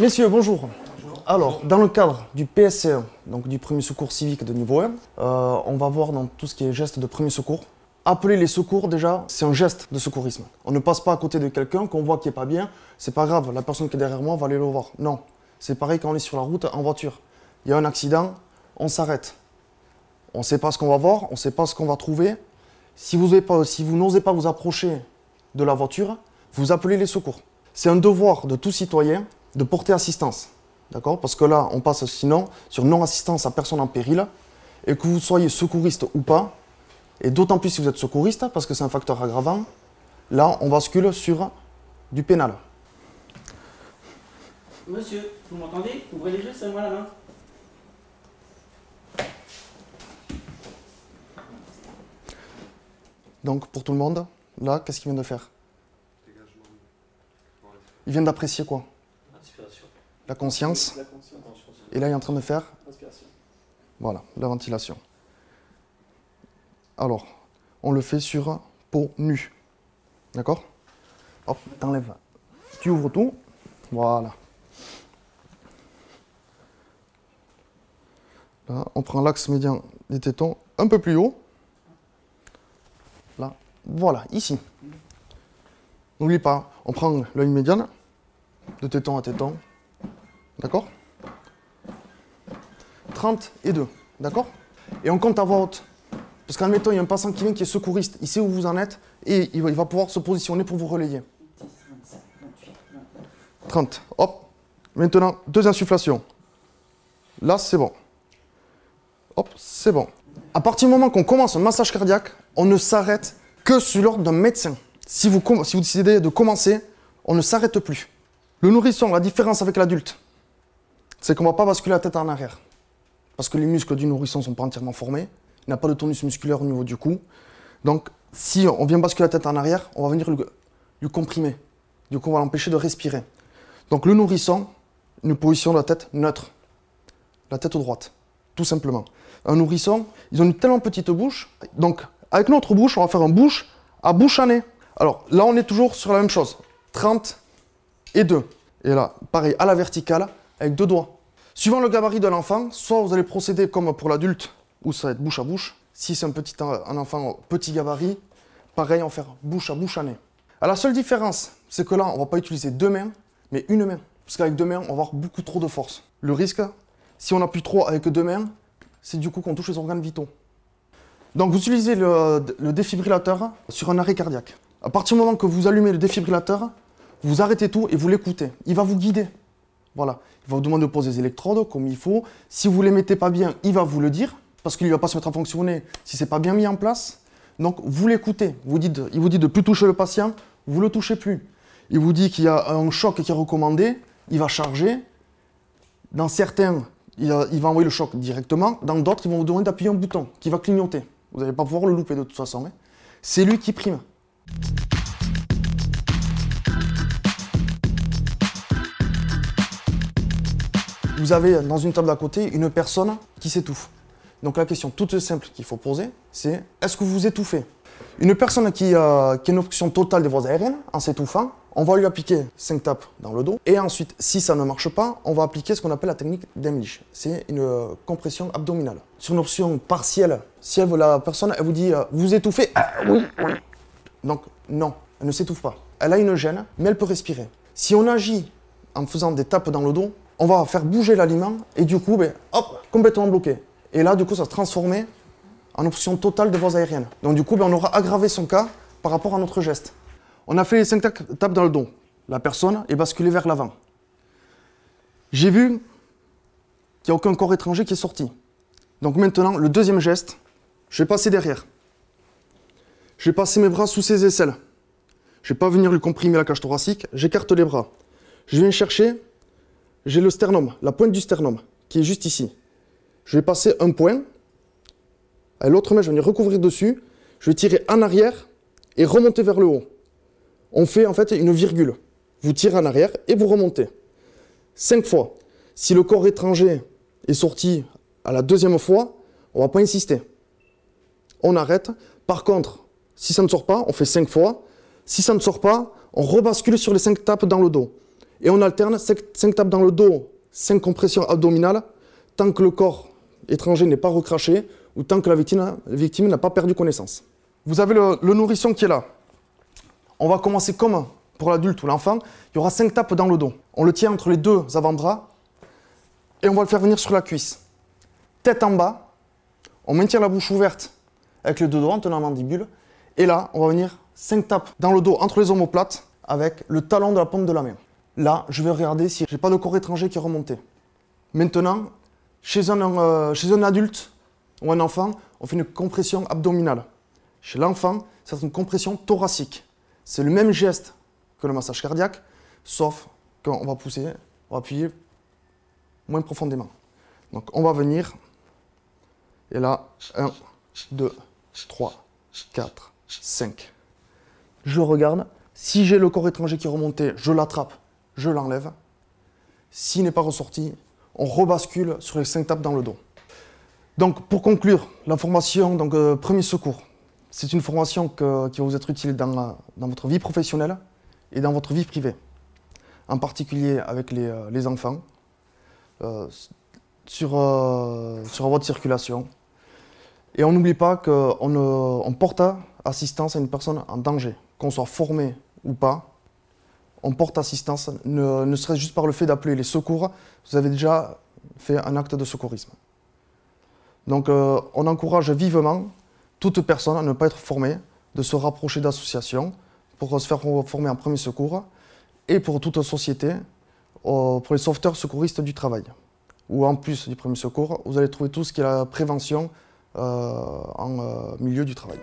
Messieurs, bonjour. Alors, dans le cadre du PSC1, donc du premier secours civique de niveau 1, on va voir dans tout ce qui est geste de premier secours. Appeler les secours, déjà, c'est un geste de secourisme. On ne passe pas à côté de quelqu'un qu'on voit qui n'est pas bien. C'est pas grave, la personne qui est derrière moi va aller le voir. Non, c'est pareil quand on est sur la route en voiture. Il y a un accident, on s'arrête. On ne sait pas ce qu'on va voir, on ne sait pas ce qu'on va trouver. Si vous n'osez pas vous approcher de la voiture, vous appelez les secours. C'est un devoir de tout citoyen de porter assistance. D'accord? Parce que là, on passe sinon sur non-assistance à personne en péril. Et que vous soyez secouriste ou pas, et d'autant plus si vous êtes secouriste, parce que c'est un facteur aggravant, là, on bascule sur du pénal. Monsieur, vous m'entendez? Ouvrez les yeux, c'est moi la main. Donc, pour tout le monde, là, qu'est-ce qu'il vient de faire? Il vient d'apprécier quoi? La conscience. Et là, il est en train de faire? Voilà, la ventilation. Alors, on le fait sur peau nue. D'accord? Hop, t'enlèves. Tu ouvres tout. Voilà. Là, on prend l'axe médian des tétons un peu plus haut. Là, voilà, ici. N'oublie pas, on prend l'œil médiane de téton à téton. D'accord? 30 et 2. D'accord? Et on compte à voix haute. Parce qu'admettons, il y a un passant qui vient qui est secouriste, il sait où vous en êtes et il va pouvoir se positionner pour vous relayer. 30. Hop. Maintenant, 2 insufflations. Là, c'est bon. Hop, c'est bon. À partir du moment qu'on commence un massage cardiaque, on ne s'arrête que sur l'ordre d'un médecin. Si vous décidez de commencer, on ne s'arrête plus. Le nourrisson, la différence avec l'adulte, c'est qu'on ne va pas basculer la tête en arrière. Parce que les muscles du nourrisson ne sont pas entièrement formés. Il n'a pas de tonus musculaire au niveau du cou. Donc, si on vient basculer la tête en arrière, on va venir lui comprimer. Du coup, on va l'empêcher de respirer. Donc, le nourrisson, une position de la tête neutre. La tête droite, tout simplement. Un nourrisson, ils ont une tellement petite bouche. Donc, avec notre bouche, on va faire un bouche à bouche à nez. Alors, là, on est toujours sur la même chose. 30 et 2. Et là, pareil, à la verticale, avec 2 doigts. Suivant le gabarit de l'enfant, soit vous allez procéder comme pour l'adulte, où ça va être bouche à bouche. Si c'est un enfant petit gabarit, pareil, on va faire bouche à nez. La seule différence, c'est que là, on ne va pas utiliser 2 mains, mais une main. Parce qu'avec 2 mains, on va avoir beaucoup trop de force. Le risque, si on appuie trop avec 2 mains, c'est du coup qu'on touche les organes vitaux. Donc vous utilisez le défibrillateur sur un arrêt cardiaque. À partir du moment que vous allumez le défibrillateur, vous arrêtez tout et vous l'écoutez. Il va vous guider. Voilà. Il va vous demander de poser les électrodes comme il faut. Si vous ne les mettez pas bien, il va vous le dire. Parce qu'il ne va pas se mettre à fonctionner si ce n'est pas bien mis en place. Donc, vous l'écoutez. Il vous dit de ne plus toucher le patient, vous ne le touchez plus. Il vous dit qu'il y a un choc qui est recommandé, il va charger. Dans certains, il va envoyer le choc directement. Dans d'autres, ils vont vous demander d'appuyer un bouton qui va clignoter. Vous n'allez pas pouvoir le louper de toute façon. Hein. C'est lui qui prime. Vous avez dans une table d'à côté une personne qui s'étouffe. Donc la question toute simple qu'il faut poser, c'est est-ce que vous vous étouffez? Une personne qui a une obstruction totale des voies aériennes, en s'étouffant, on va lui appliquer 5 tapes dans le dos. Et ensuite, si ça ne marche pas, on va appliquer ce qu'on appelle la technique d'Heimlich. C'est une compression abdominale. Sur une option partielle, si la personne elle vous dit vous étouffez, oui. Donc non, elle ne s'étouffe pas. Elle a une gêne, mais elle peut respirer. Si on agit en faisant des tapes dans le dos, on va faire bouger l'aliment et du coup, hop, complètement bloqué. Et là, du coup, ça se transformer en obstruction totale des voies aériennes. Donc du coup, on aura aggravé son cas par rapport à notre geste. On a fait les 5 tapes dans le dos. La personne est basculée vers l'avant. J'ai vu qu'il n'y a aucun corps étranger qui est sorti. Donc maintenant, le deuxième geste, je vais passer derrière. Je vais passer mes bras sous ses aisselles. Je ne vais pas venir lui comprimer la cage thoracique, j'écarte les bras. Je viens chercher, j'ai le sternum, la pointe du sternum, qui est juste ici. Je vais passer un point, avec l'autre main, je vais venir recouvrir dessus, je vais tirer en arrière et remonter vers le haut. On fait en fait une virgule. Vous tirez en arrière et vous remontez. 5 fois. Si le corps étranger est sorti à la deuxième fois, on ne va pas insister. On arrête. Par contre, si ça ne sort pas, on fait 5 fois. Si ça ne sort pas, on rebascule sur les 5 tapes dans le dos. Et on alterne 5 tapes dans le dos, 5 compressions abdominales, tant que le corps étranger n'est pas recraché ou tant que la victime n'a pas perdu connaissance. Vous avez le nourrisson qui est là. On va commencer comme pour l'adulte ou l'enfant. Il y aura 5 tapes dans le dos. On le tient entre les 2 avant-bras et on va le faire venir sur la cuisse. Tête en bas, on maintient la bouche ouverte avec les 2 doigts en tenant la mandibule. Et là, on va venir 5 tapes dans le dos entre les omoplates avec le talon de la paume de la main. Là, je vais regarder si j'ai pas de corps étranger qui est remonté. Maintenant, chez un adulte ou un enfant, on fait une compression abdominale. Chez l'enfant, c'est une compression thoracique. C'est le même geste que le massage cardiaque, sauf qu'on va pousser, on va appuyer moins profondément. Donc on va venir, et là, 1, 2, 3, 4, 5. Je regarde, si j'ai le corps étranger qui est remonté, je l'attrape, je l'enlève. S'il n'est pas ressorti, on rebascule sur les 5 tapes dans le dos. Donc pour conclure, la formation premier secours, c'est une formation qui va vous être utile dans votre vie professionnelle et dans votre vie privée, en particulier avec les enfants, sur la voie de circulation. Et on n'oublie pas qu'on porte assistance à une personne en danger, qu'on soit formé ou pas. On porte assistance, ne serait-ce juste par le fait d'appeler les secours, vous avez déjà fait un acte de secourisme. Donc on encourage vivement toute personne à ne pas être formée, de se rapprocher d'associations pour se faire former en premier secours et pour toute société, pour les sauveteurs secouristes du travail. Où en plus du premier secours, vous allez trouver tout ce qui est la prévention en milieu du travail.